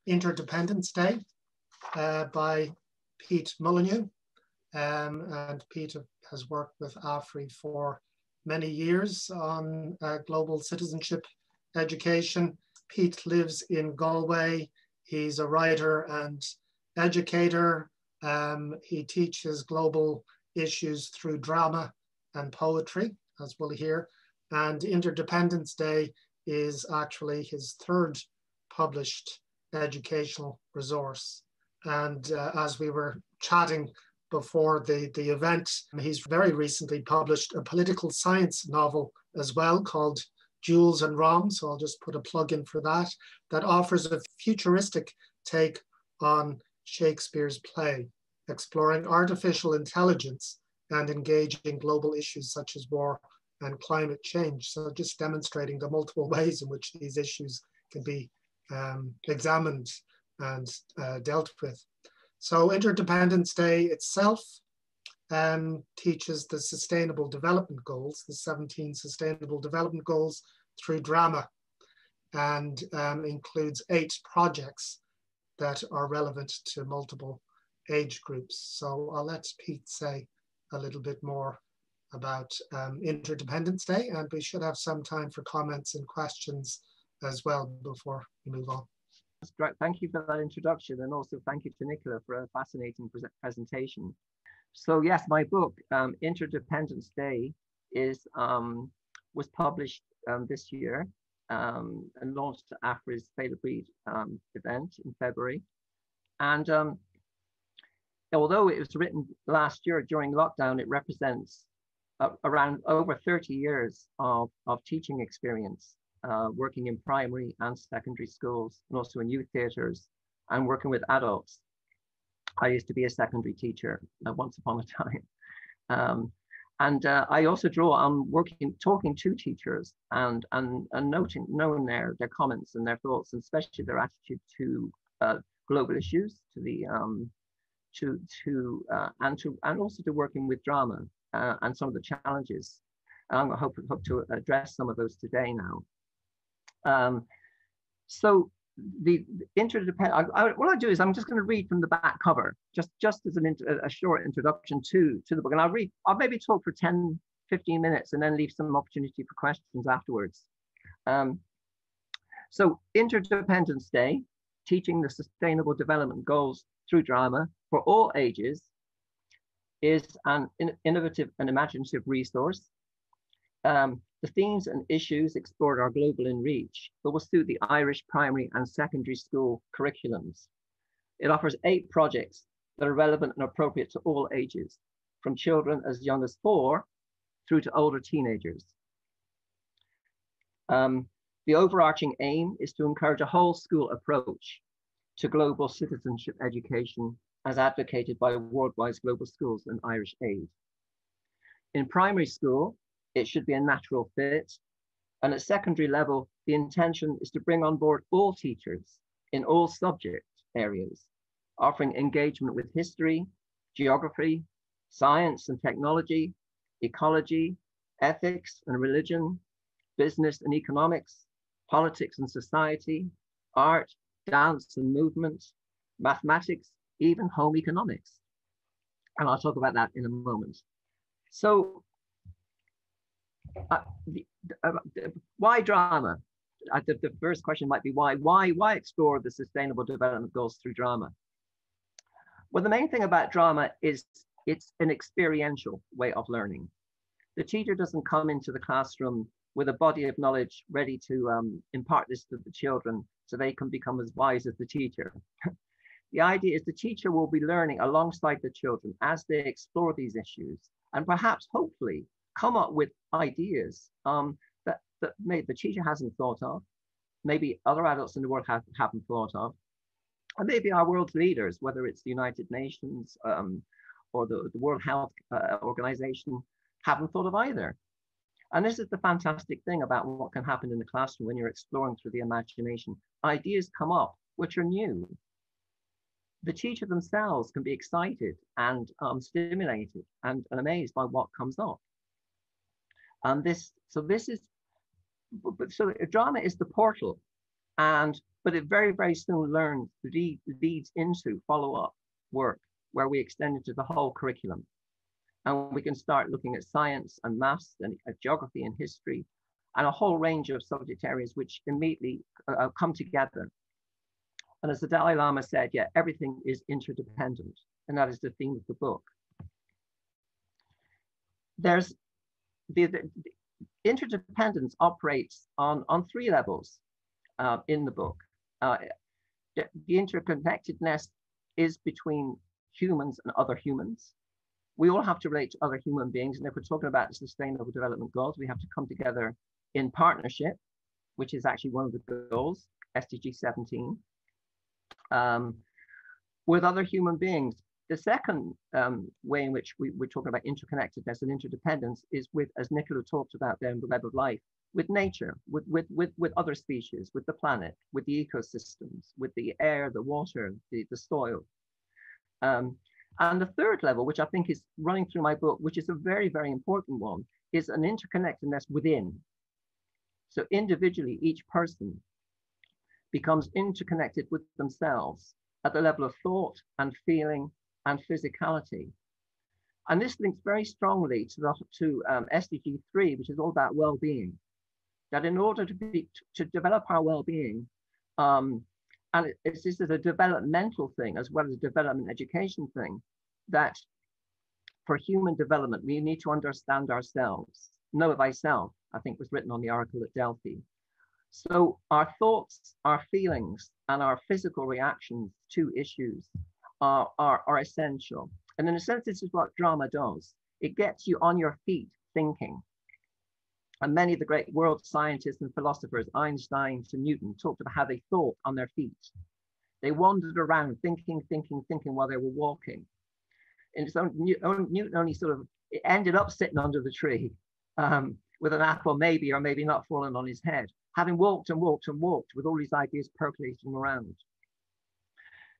Interdependence Day by Pete Molyneux. And Pete has worked with AFRI for many years on global citizenship education. Pete lives in Galway. He's a writer and educator. He teaches global issues through drama and poetry, as we'll hear. And Interdependence Day is actually his third published educational resource. And as we were chatting before the event, he's very recently published a political science novel as well called Jules and Rom. So I'll just put a plug in for that. That offers a futuristic take on Shakespeare's play, exploring artificial intelligence and engaging global issues such as war and climate change. So just demonstrating the multiple ways in which these issues can be examined and dealt with. So Interdependence Day itself teaches the Sustainable Development Goals, the 17 Sustainable Development Goals through drama, and includes 8 projects that are relevant to multiple age groups. So I'll let Pete say a little bit more about Interdependence Day, and we should have some time for comments and questions as well before we move on. That's great. Thank you for that introduction, and also thank you to Nicola for a fascinating presentation. So yes, my book, Interdependence Day, was published this year and launched at AFRI's Fatal Breed event in February. And although it was written last year during lockdown, it represents around over 30 years of teaching experience, working in primary and secondary schools, and also in youth theatres, and working with adults. I used to be a secondary teacher once upon a time. I also draw on talking to teachers and knowing their comments and their thoughts, and especially their attitude to global issues, and also to working with drama and some of the challenges. And I hope to address some of those today now. So the interdependent. What I'll do is I'm just going to read from the back cover, just as a short introduction to the book, and I'll maybe talk for 10, 15 minutes, and then leave some opportunity for questions afterwards. So Interdependence Day, teaching the Sustainable Development Goals through drama for all ages, is an innovative and imaginative resource. The themes and issues explored are global in reach, but will suit the Irish primary and secondary school curriculums. It offers 8 projects that are relevant and appropriate to all ages, from children as young as 4 through to older teenagers. The overarching aim is to encourage a whole school approach to global citizenship education as advocated by Worldwide Global Schools and Irish Aid. In primary school, it should be a natural fit. And at secondary level, the intention is to bring on board all teachers in all subject areas, offering engagement with history, geography, science and technology, ecology, ethics and religion, business and economics, politics and society, art, dance and movement, mathematics, even home economics. And I'll talk about that in a moment. So, why drama? The first question might be why explore the Sustainable Development Goals through drama? Well, the main thing about drama is it's an experiential way of learning. The teacher doesn't come into the classroom with a body of knowledge ready to impart this to the children so they can become as wise as the teacher. The idea is the teacher will be learning alongside the children as they explore these issues, and perhaps hopefully come up with ideas that maybe the teacher hasn't thought of, maybe other adults in the world haven't thought of, and maybe our world's leaders, whether it's the United Nations or the World Health Organization, haven't thought of either. And this is the fantastic thing about what can happen in the classroom when you're exploring through the imagination. Ideas come up which are new. The teacher themselves can be excited and stimulated and amazed by what comes up. So drama is the portal, and But it very, very soon leads into follow-up work where we extend into the whole curriculum. And we can start looking at science and maths and geography and history and a whole range of subject areas which immediately come together. And as the Dalai Lama said, yeah, everything is interdependent. And that is the theme of the book. There's the interdependence operates on 3 levels in the book. The interconnectedness is between humans and other humans. We all have to relate to other human beings. And if we're talking about the Sustainable Development Goals, we have to come together in partnership, which is actually one of the goals, SDG 17, with other human beings. The second way in which we're talking about interconnectedness and interdependence is with, as Nicola talked about there in the Web of Life, with nature, with other species, with the planet, with the ecosystems, with the air, the water, the soil. And the third level, which I think is running through my book, which is a very, very important one, is an interconnectedness within. So individually, each person becomes interconnected with themselves at the level of thought and feeling and physicality. And this links very strongly to SDG 3, which is all about well-being. That in order to develop our well-being, and this is a developmental thing as well as a development education thing, that for human development, we need to understand ourselves. Know thyself, I think was written on the oracle at Delphi. So our thoughts, our feelings, and our physical reactions to issues are essential. And in a sense, this is what drama does. It gets you on your feet thinking. And many of the great world scientists and philosophers, Einstein to Newton, talked about how they thought on their feet. They wandered around thinking while they were walking. And so Newton only sort of ended up sitting under the tree with an apple maybe or maybe not falling on his head, having walked and walked and walked with all these ideas percolating around.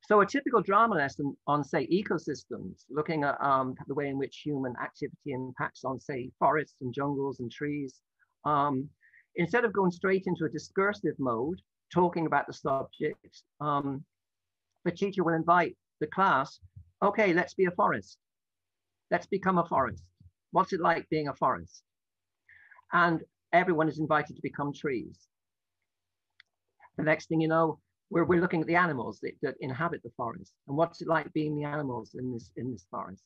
So a typical drama lesson on, say, ecosystems, looking at the way in which human activity impacts on, say, forests and jungles and trees, instead of going straight into a discursive mode, talking about the subject, the teacher will invite the class, okay, let's be a forest. Let's become a forest. What's it like being a forest? And everyone is invited to become trees. The next thing you know, we're looking at the animals that inhabit the forest and what's it like being the animals in this forest.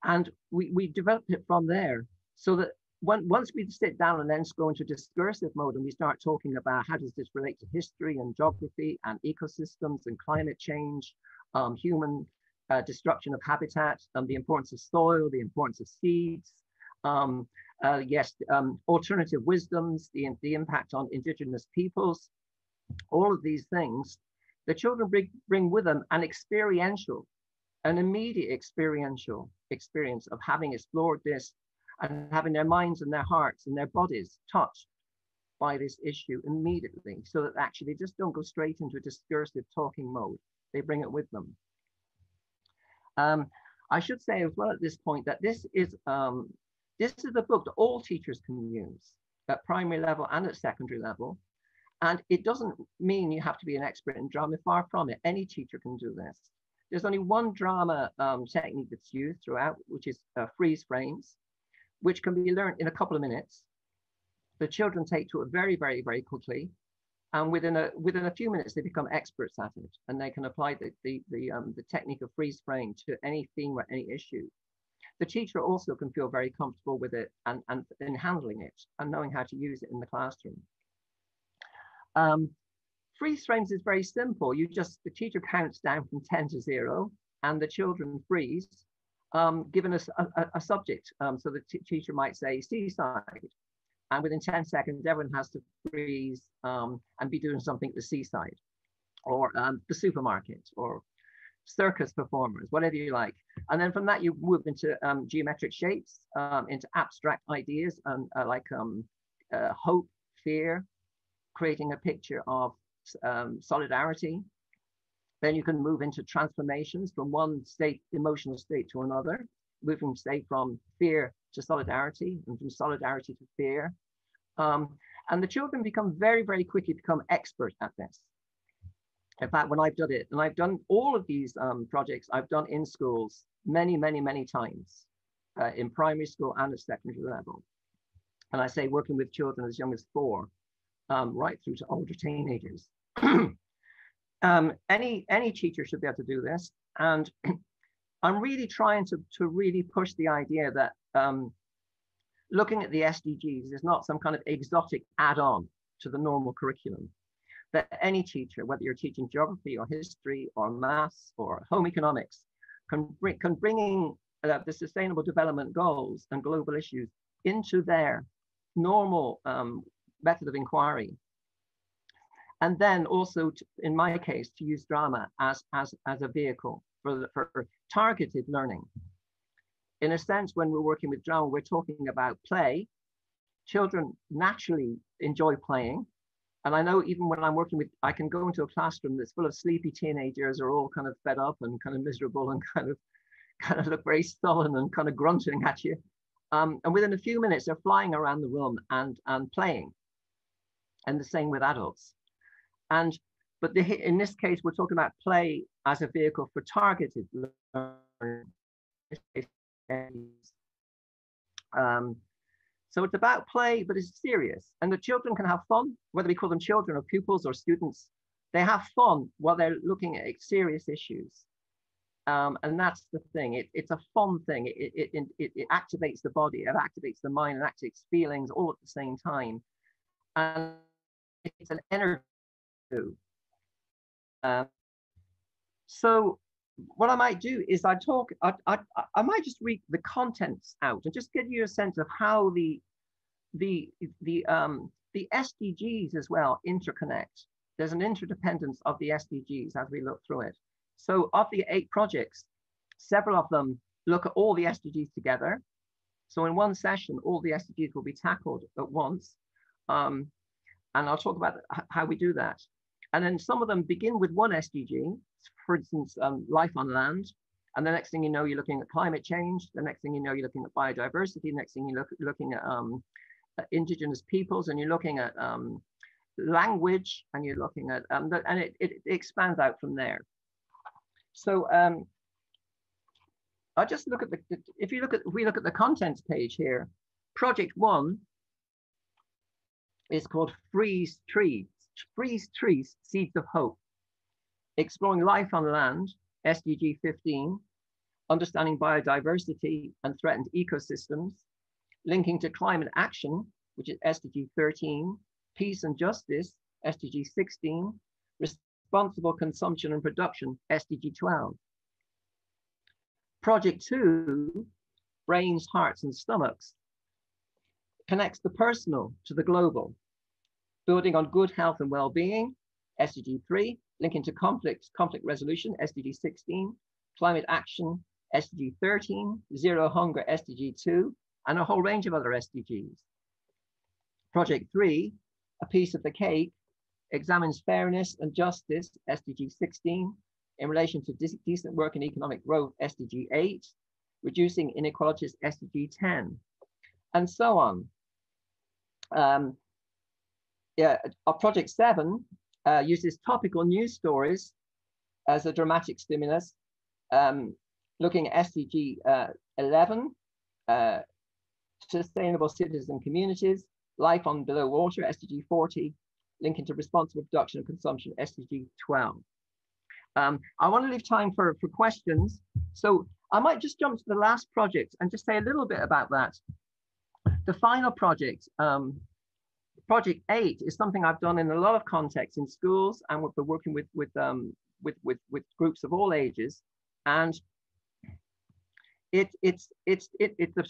And we developed it from there so that once we sit down and then go into discursive mode and we start talking about how does this relate to history and geography and ecosystems and climate change, human destruction of habitat, the importance of soil, the importance of seeds, alternative wisdoms, the impact on indigenous peoples, all of these things, the children bring with them an immediate experiential experience of having explored this and having their minds and their hearts and their bodies touched by this issue immediately, so that actually they just don't go straight into a discursive talking mode. They bring it with them. I should say as well at this point that this is a book that all teachers can use at primary level and at secondary level. And it doesn't mean you have to be an expert in drama. Far from it. Any teacher can do this. There's only one drama technique that's used throughout, which is freeze frames, which can be learned in a couple of minutes. The children take to it very, very, very quickly. And within a few minutes, they become experts at it. And they can apply the technique of freeze frame to any theme or any issue. The teacher also can feel very comfortable with it and in handling it and knowing how to use it in the classroom. Freeze frames is very simple. The teacher counts down from 10 to 0 and the children freeze, given us a subject. So the teacher might say seaside, and within 10 seconds, everyone has to freeze and be doing something at the seaside or the supermarket or circus performers, whatever you like. And then from that, you move into geometric shapes, into abstract ideas like hope, fear, creating a picture of solidarity. Then you can move into transformations from one emotional state to another, moving, say, from fear to solidarity and from solidarity to fear. And the children very, very quickly become expert at this. In fact, when I've done it, and I've done all of these projects, I've done in schools many, many, many times, in primary school and at secondary level. And I say working with children as young as 4, right through to older teenagers. Any teacher should be able to do this. And I'm really trying to really push the idea that looking at the SDGs is not some kind of exotic add-on to the normal curriculum. That any teacher, whether you're teaching geography or history or maths or home economics, can bring the Sustainable Development Goals and global issues into their normal method of inquiry. And then also, in my case, to use drama as a vehicle for targeted learning. In a sense, when we're working with drama, we're talking about play. Children naturally enjoy playing. And I know even when I'm working with, I can go into a classroom that's full of sleepy teenagers who are all kind of fed up and kind of miserable and kind of look very sullen and kind of grunting at you. And within a few minutes, they're flying around the room and playing. And the same with adults. But in this case, we're talking about play as a vehicle for targeted learning. So it's about play, but it's serious. And the children can have fun, whether we call them children or pupils or students. They have fun while they're looking at serious issues. And that's the thing. It's a fun thing. It activates the body, it activates the mind, it activates feelings all at the same time. And it's an energy. So what I might do is I might just read the contents out and just give you a sense of how the SDGs as well interconnect. There's an interdependence of the SDGs as we look through it. So of the 8 projects, several of them look at all the SDGs together. So in one session, all the SDGs will be tackled at once. And I'll talk about how we do that. And then some of them begin with one SDG, for instance, life on land. And the next thing you know, you're looking at climate change. The next thing you know, you're looking at biodiversity. The next thing you're looking at indigenous peoples, and you're looking at language, and you're looking at, and it expands out from there. So I just look at if we look at the contents page here, project 1 is called Freeze Trees, Seeds of Hope. Exploring life on land, SDG 15, understanding biodiversity and threatened ecosystems, linking to climate action, which is SDG 13, peace and justice, SDG 16, responsible consumption and production, SDG 12. Project 2, brains, hearts, and stomachs, connects the personal to the global, building on good health and well-being, SDG 3, linking to conflict resolution, SDG 16, climate action, SDG 13, zero hunger, SDG 2, and a whole range of other SDGs. Project 3, a piece of the cake, examines fairness and justice, SDG 16, in relation to decent work and economic growth, SDG 8, reducing inequalities, SDG 10, and so on. Our project 7 uses topical news stories as a dramatic stimulus, looking at SDG 11, sustainable cities and communities, life on below water, SDG 40, linking to responsible production and consumption, SDG 12. I want to leave time for questions. So I might just jump to the last project and just say a little bit about that. The final project, project 8, is something I've done in a lot of contexts in schools, and we're working with groups of all ages. And the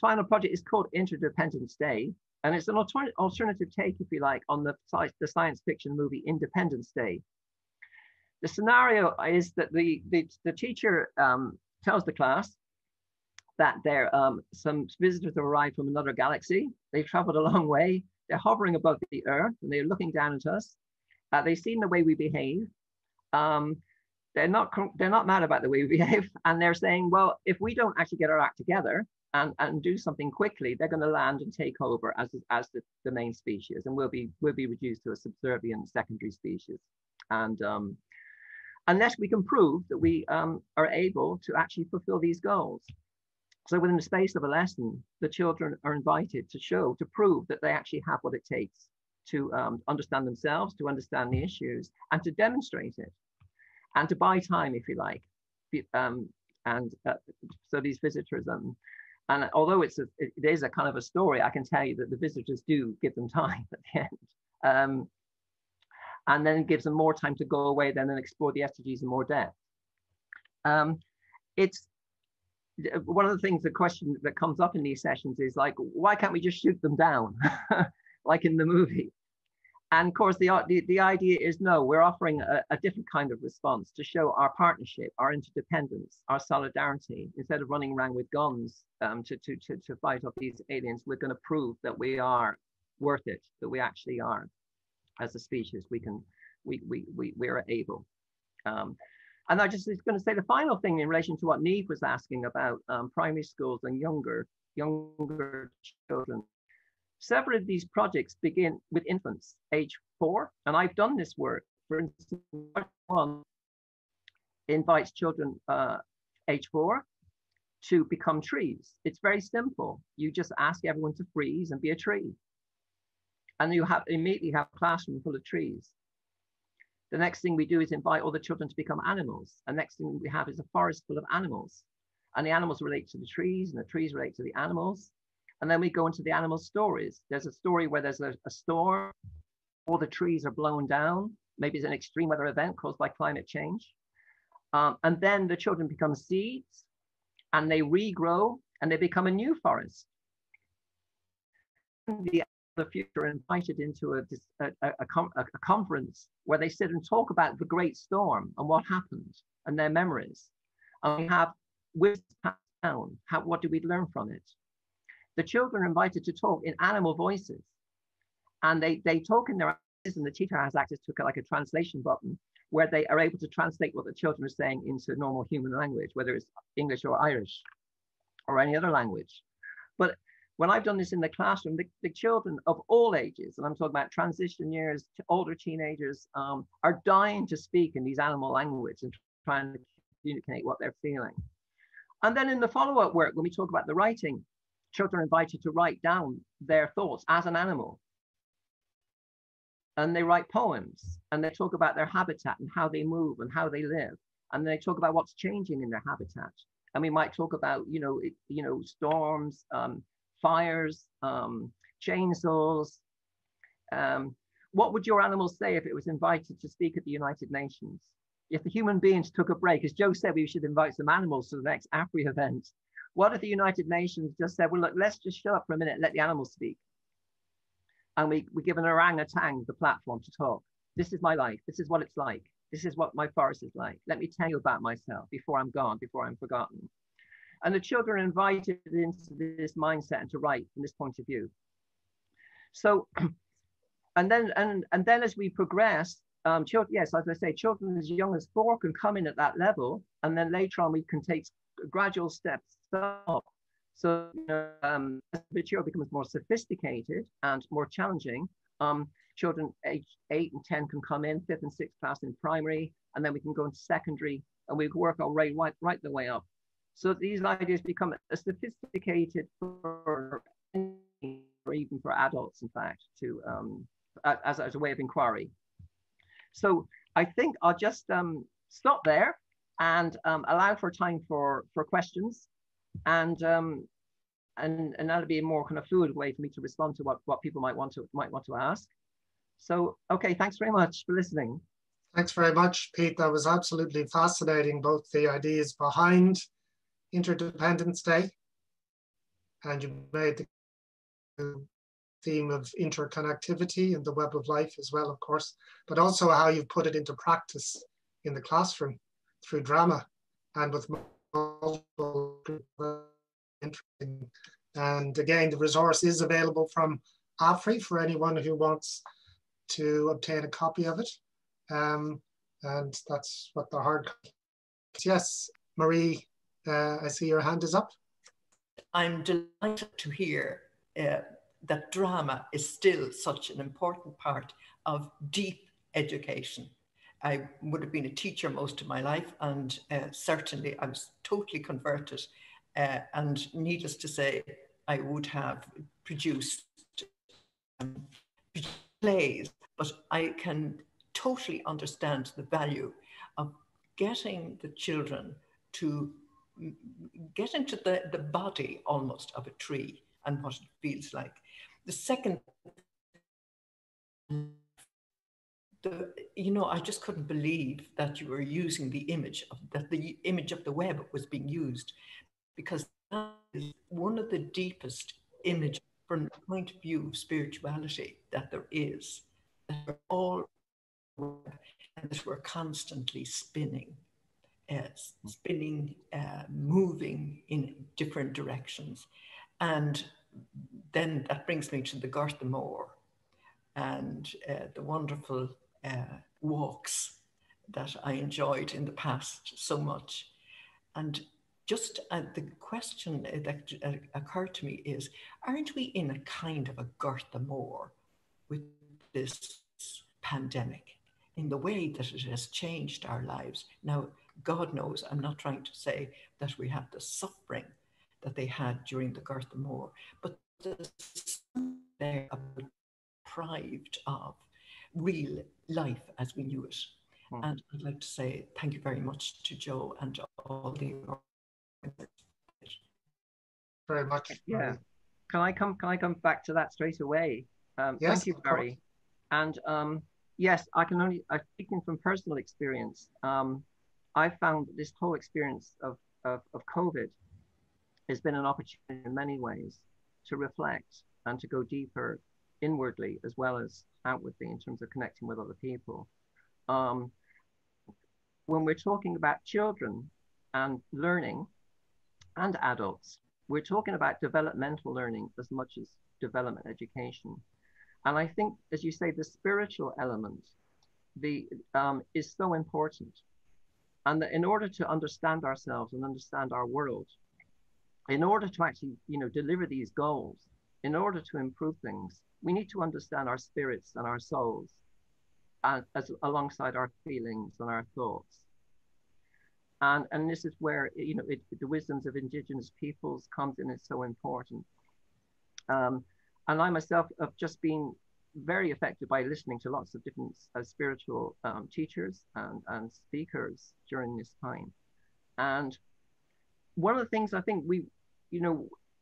final project is called Interdependence Day, and it's an alternative take, if you like, on the science fiction movie Independence Day. The scenario is that the teacher tells the class that some visitors have arrived from another galaxy. They've traveled a long way. They're hovering above the Earth, and they're looking down at us. They've seen the way we behave. They're not mad about the way we behave, and they're saying, well, if we don't actually get our act together and do something quickly, they're going to land and take over as the main species, and we'll be reduced to a subservient secondary species. And unless we can prove that we are able to actually fulfill these goals. So within the space of a lesson, the children are invited to prove that they actually have what it takes to understand themselves, to understand the issues, and to demonstrate it, and to buy time, if you like. So these visitors, and although it is a kind of a story, I can tell you that the visitors do give them time at the end. And then it gives them more time to go away then and explore the SDGs in more depth. It's one of the things, the question that comes up in these sessions is like, why can't we just shoot them down, like in the movie? And of course, the idea is, no, we're offering a different kind of response to show our partnership, our interdependence, our solidarity. Instead of running around with guns to fight off these aliens, we're going to prove that we are worth it, that we actually are. As a species, we're able. And I just was going to say the final thing in relation to what Niamh was asking about primary schools and younger children. Several of these projects begin with infants, age 4, and I've done this work. For instance, one invites children age 4 to become trees. It's very simple. You just ask everyone to freeze and be a tree. And you immediately have a classroom full of trees. The next thing we do is invite all the children to become animals. And next thing we have is a forest full of animals. And the animals relate to the trees, and the trees relate to the animals. And then we go into the animal stories. There's a story where there's a storm, all the trees are blown down. Maybe it's an extreme weather event caused by climate change. And then the children become seeds, and they regrow, and they become a new forest. The future are invited into a conference where they sit and talk about the great storm and what happened and their memories. And we have wisdom passed down. What do we learn from it? The children are invited to talk in animal voices, and they talk in their voices, and the teacher has access to like a translation button where they are able to translate what the children are saying into normal human language, whether it's English or Irish or any other language. But when I've done this in the classroom, the children of all ages, and I'm talking about transition years to older teenagers, are dying to speak in these animal language and trying to communicate what they're feeling. And then in the follow-up work, when we talk about the writing, children are invited to write down their thoughts as an animal. And they write poems, and they talk about their habitat and how they move and how they live. And they talk about what's changing in their habitat. And we might talk about, storms, fires, chainsaws. What would your animals say if it was invited to speak at the United Nations? If the human beings took a break, as Joe said, we should invite some animals to the next AFRI event. What if the United Nations just said, well, look, let's just shut up for a minute and let the animals speak. And we give an orangutan the platform to talk. This is my life. This is what it's like. This is what my forest is like. Let me tell you about myself before I'm gone, before I'm forgotten. And the children are invited into this mindset and to write from this point of view. So, and then as we progress, children, yes, as I say, children as young as 4 can come in at that level, and then later on we can take gradual steps up. So as the material becomes more sophisticated and more challenging, children aged 8 and 10 can come in, 5th and 6th class in primary, and then we can go into secondary, and we work our way right the way up. So these ideas become sophisticated for even for adults, in fact, to as a way of inquiry. So I think I'll just stop there and allow for time for questions, and that'll be a more kind of fluid way for me to respond to what people might want to ask. So okay, thanks very much for listening. Thanks very much, Pete. That was absolutely fascinating, both the ideas behind Interdependence Day, and you made the theme of interconnectivity and the web of life as well, of course, but also how you've put it into practice in the classroom through drama and with multiple. And again, the resource is available from AFRI for anyone who wants to obtain a copy of it. And that's what the hard. Yes, Marie, I see your hand is up. I'm delighted to hear that drama is still such an important part of deep education. I would have been a teacher most of my life, and certainly I was totally converted. And needless to say, I would have produced plays, but I can totally understand the value of getting the children to get into the body almost of a tree and what it feels like. The second, I just couldn't believe that you were using the image that the image of the web was being used, because that is one of the deepest images from the point of view of spirituality that there is. That we're all web, and that we're constantly spinning, moving in different directions. And then that brings me to the Garth Moor and the wonderful walks that I enjoyed in the past so much. And just the question that occurred to me is, aren't we in a kind of a Garth Moor with this pandemic, in the way that it has changed our lives? Now, God knows, I'm not trying to say that we have the suffering that they had during the Garth Moor, but there's something there about deprived of real life as we knew it. And I'd like to say thank you very much to Joe and all the very much. Yeah. Can I come back to that straight away? Yes, thank you, Barry. And yes, I'm speaking from personal experience. I found this whole experience of COVID has been an opportunity in many ways to reflect and to go deeper inwardly as well as outwardly in terms of connecting with other people. When we're talking about children and learning and adults, we're talking about developmental learning as much as development education. And I think, as you say, the spiritual element is so important. And that in order to understand ourselves and understand our world, in order to actually, deliver these goals, in order to improve things, we need to understand our spirits and our souls, alongside our feelings and our thoughts. And this is where, the wisdoms of indigenous peoples comes in, is so important. And I myself have just been very affected by listening to lots of different spiritual teachers and speakers during this time. And one of the things I think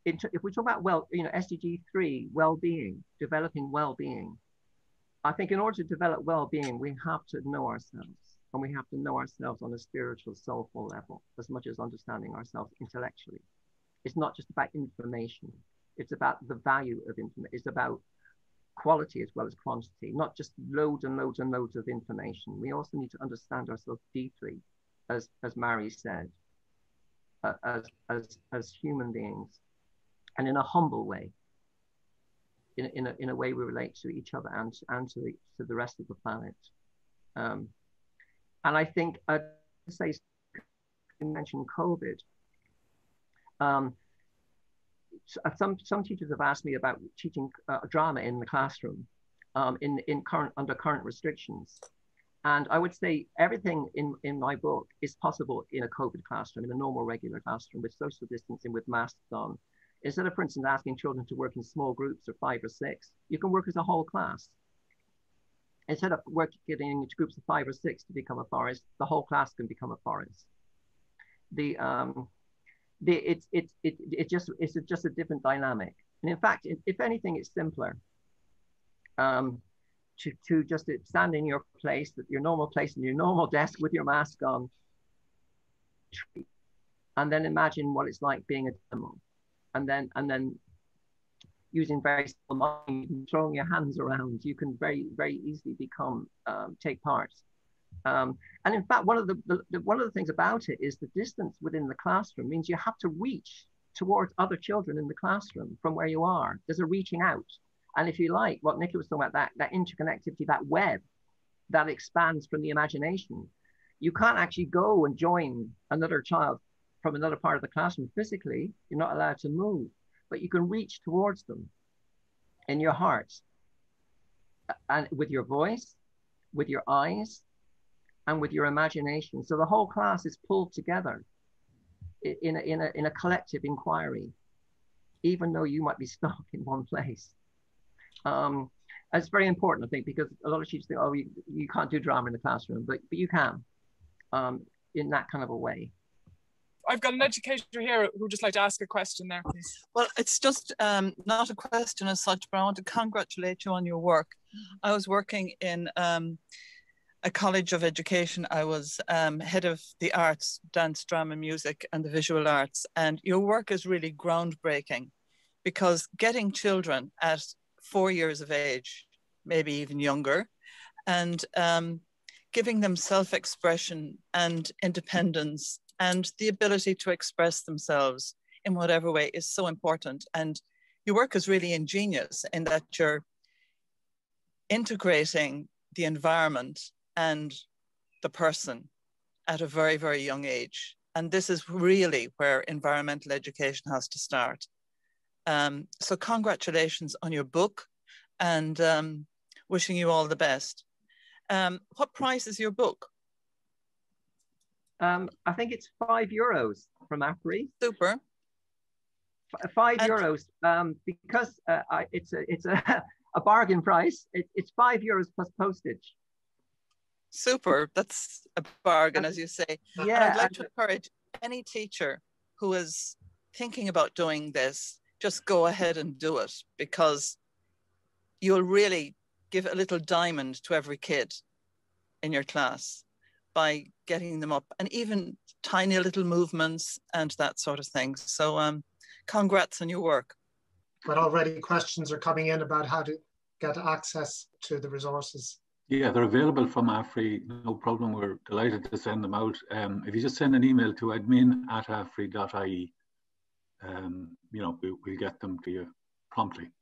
if we talk about SDG 3, well-being, developing well-being, I think in order to develop well-being, we have to know ourselves, and we have to know ourselves on a spiritual, soulful level, as much as understanding ourselves intellectually. It's not just about information. It's about the value of information. It's about quality as well as quantity, not just loads and loads and loads of information. We also need to understand ourselves deeply, as Mary said, as human beings, and in a humble way, in a way we relate to each other and to the rest of the planet. And I think I'd say, you mentioned COVID. Some teachers have asked me about teaching drama in the classroom under current restrictions. And I would say everything in my book is possible in a COVID classroom, in a normal, regular classroom, with social distancing, with masks on. Instead of, for instance, asking children to work in small groups of 5 or 6, you can work as a whole class. Instead of getting into groups of 5 or 6 to become a forest, the whole class can become a forest. It's just a different dynamic. And in fact, if anything, it's simpler. To just stand in your place, your normal place, in your normal desk with your mask on, and then imagine what it's like being a demo, and then using very simple mind, throwing your hands around, you can very, very easily take part. And in fact, one of the things about it is the distance within the classroom means you have to reach towards other children in the classroom from where you are. There's a reaching out. And if you like, what Nicola was talking about, that interconnectivity, that web that expands from the imagination, you can't actually go and join another child from another part of the classroom physically. You're not allowed to move, but you can reach towards them in your heart, and with your voice, with your eyes, and with your imagination. So the whole class is pulled together in a collective inquiry, even though you might be stuck in one place. It's very important, I think, because a lot of teachers think, oh, you can't do drama in the classroom, but you can, in that kind of a way. I've got an educator here who would just like to ask a question there, please. Well, it's just not a question as such, but I want to congratulate you on your work. I was working in a college of education. I was head of the arts, dance, drama, music, and the visual arts. And your work is really groundbreaking, because getting children at 4 years of age, maybe even younger, and giving them self-expression and independence and the ability to express themselves in whatever way is so important. And your work is really ingenious in that you're integrating the environment and the person at a very, very young age. And this is really where environmental education has to start. So congratulations on your book, and wishing you all the best. What price is your book? I think it's €5 from AFRI. Super. €5 because it's a bargain price. It's €5 plus postage. Super. That's a bargain, as you say. Yeah. And I'd like to encourage any teacher who is thinking about doing this, just go ahead and do it, because you'll really give a little diamond to every kid in your class by getting them up, and even tiny little movements and that sort of thing. So congrats on your work. But already questions are coming in about how to get access to the resources. Yeah, they're available from AFRI, no problem. We're delighted to send them out. If you just send an email to admin@afri.ie, you know, we'll get them to you promptly.